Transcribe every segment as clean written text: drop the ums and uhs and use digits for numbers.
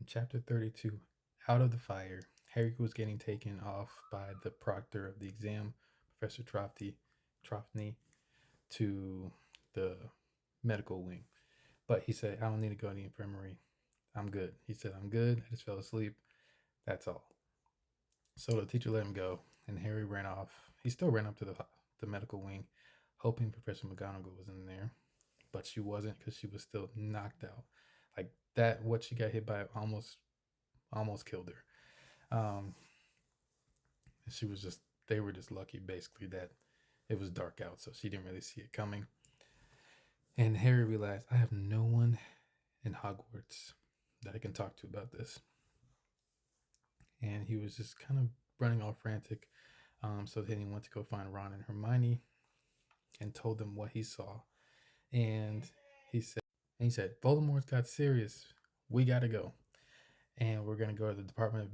Chapter 32. Out of the Fire. Harry was getting taken off by the proctor of the exam, Professor Trofney, to the medical wing. But he said, I don't need to go to the infirmary. I'm good. He said, I'm good. I just fell asleep. That's all. So the teacher let him go, and Harry ran off. He still ran up to the medical wing, hoping Professor McGonagall was in there, but she wasn't because she was still knocked out. Like that, what she got hit by almost killed her. She was just they were just lucky basically that it was dark out, so she didn't really see it coming. And Harry realized I have no one in Hogwarts that I can talk to about this. And he was just kind of running all frantic. So then he went to go find Ron and Hermione and told them what he saw. And he said, Voldemort's got Sirius. We gotta go. And we're gonna go to the Department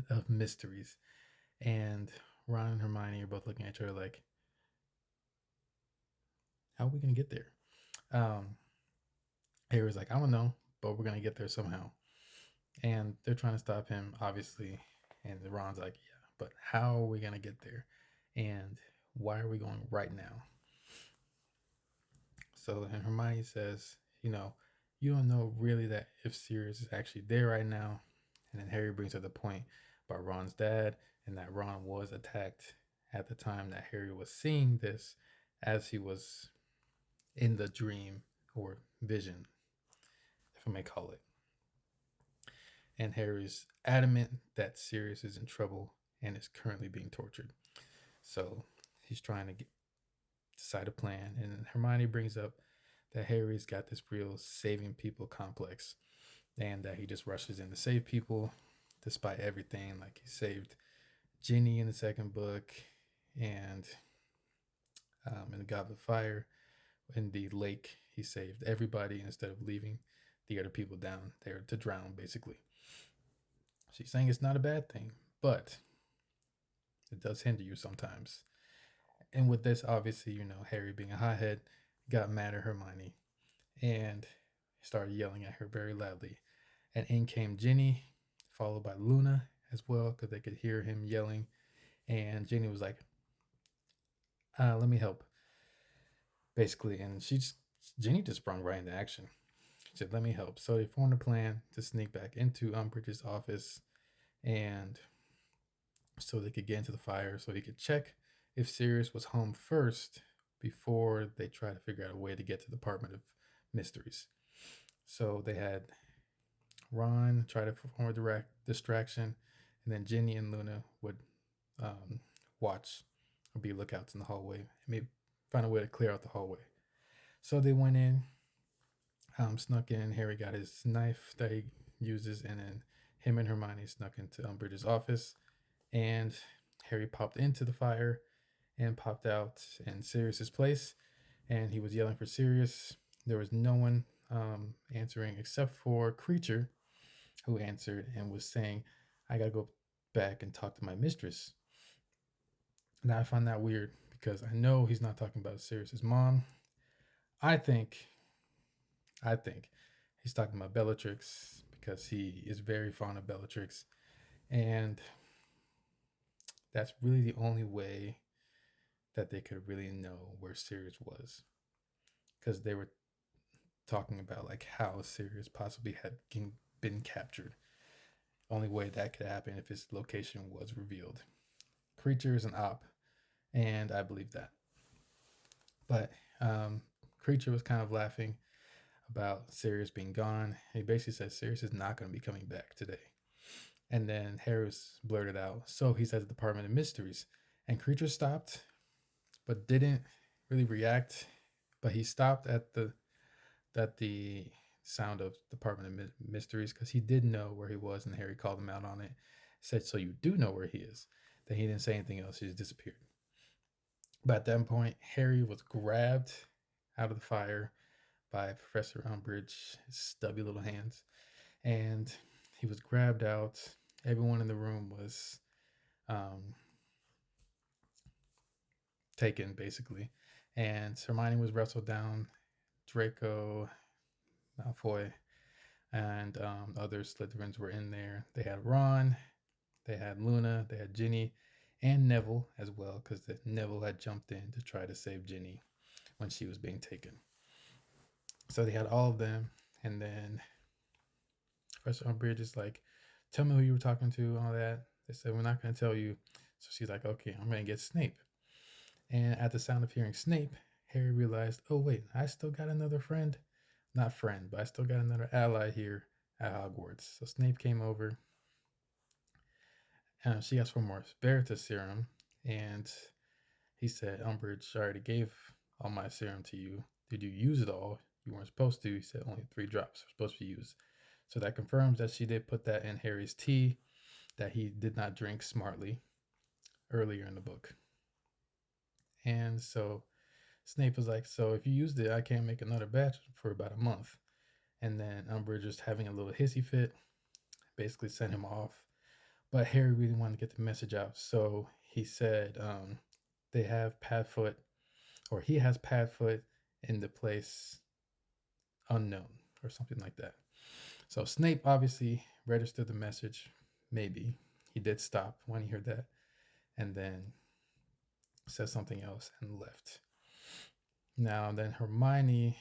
of Mysteries. And Ron and Hermione are both looking at each other like, how are we gonna get there? Harry's like, I don't know, but we're gonna get there somehow. And they're trying to stop him, obviously. And Ron's like, yeah, but how are we gonna get there? And why are we going right now? So and Hermione says, you don't know really that if Sirius is actually there right now. And then Harry brings up the point about Ron's dad and that Ron was attacked at the time that Harry was seeing this as he was in the dream or vision, if I may call it. And Harry's adamant that Sirius is in trouble and is currently being tortured. So he's trying to decide a plan. And Hermione brings up that Harry's got this real saving people complex and that he just rushes in to save people despite everything. Like he saved Ginny in the second book and in the Goblet of Fire. In the lake, he saved everybody instead of leaving the other people down there to drown, basically. She's saying it's not a bad thing, but it does hinder you sometimes. And with this, obviously, Harry being a hothead, got mad at Hermione and started yelling at her very loudly. And in came Ginny, followed by Luna as well, because they could hear him yelling. And Ginny was like, let me help, basically. And Ginny just sprung right into action. She said, let me help. So they formed a plan to sneak back into Umbridge's office and so they could get into the fire so he could check if Sirius was home first before they try to figure out a way to get to the Department of Mysteries. So they had Ron try to perform a direct distraction, and then Ginny and Luna would watch or be lookouts in the hallway and maybe find a way to clear out the hallway. So they went in, snuck in. Harry got his knife that he uses, and then him and Hermione snuck into Umbridge's office, and Harry popped into the fire and popped out in Sirius's place, and he was yelling for Sirius. There was no one answering except for Kreacher, who answered and was saying, I gotta go back and talk to my mistress. Now I find that weird because I know he's not talking about Sirius's mom. I think he's talking about Bellatrix because he is very fond of Bellatrix, and that's really the only way that they could really know where Sirius was, because they were talking about like how Sirius possibly had been captured. Only way that could happen if his location was revealed. Kreacher is an op, and I believe that. But Kreacher was kind of laughing about Sirius being gone. He basically said Sirius is not going to be coming back today. And then Harris blurted out, so he's at the Department of Mysteries. And Kreacher stopped, but didn't really react. But he stopped at the sound of Department of Mysteries because he did know where he was, and Harry called him out on it. Said, so you do know where he is. Then he didn't say anything else. He just disappeared. But at that point, Harry was grabbed out of the fire by Professor Umbridge, his stubby little hands. And he was grabbed out. Everyone in the room was taken, basically. And Hermione was wrestled down. Draco, Malfoy and other Slytherins were in there. They had Ron, they had Luna, they had Ginny, and Neville as well, because Neville had jumped in to try to save Ginny when she was being taken. So they had all of them, and then Professor Umbridge is like, "Tell me who you were talking to," and all that. They said, "We're not going to tell you." So she's like, "Okay, I'm going to get Snape." And at the sound of hearing Snape, Harry realized, "Oh wait, I still got another friend. Not friend, but I still got another ally here at Hogwarts." So Snape came over, and she asked for more Veritas serum, and he said, "Umbridge already gave all my serum to you. Did you use it all? You weren't supposed to." He said, "Only 3 drops were supposed to be used." So that confirms that she did put that in Harry's tea that he did not drink smartly earlier in the book. And so Snape was like, "So if you used it, I can't make another batch for about a month." And then Umbridge just having a little hissy fit, basically sent him off. But Harry really wanted to get the message out. So he said they have Padfoot, or he has Padfoot in the place unknown, or something like that. So Snape obviously registered the message. Maybe he did stop when he heard that, and then said something else and left. Now then, Hermione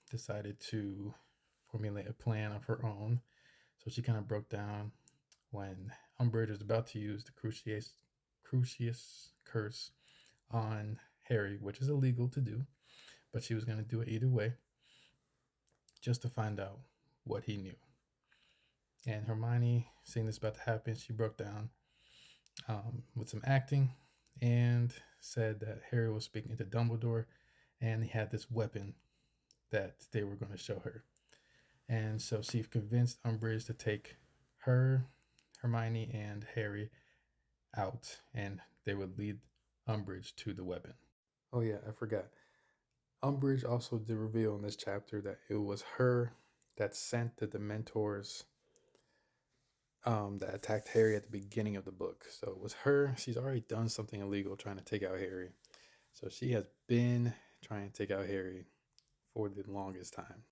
decided to formulate a plan of her own. So she kind of broke down when Umbridge was about to use the Crucius curse on Harry, which is illegal to do, but she was going to do it either way, just to find out what he knew. And Hermione, seeing this about to happen, she broke down with some acting and said that Harry was speaking to Dumbledore, and he had this weapon that they were going to show her. And so she convinced Umbridge to take her, Hermione, and Harry out, and they would lead Umbridge to the weapon. Oh yeah, I forgot. Umbridge also did reveal in this chapter that it was her that sent the Dementors that attacked Harry at the beginning of the book. So it was her. She's already done something illegal trying to take out Harry. So she has been trying to take out Harry for the longest time.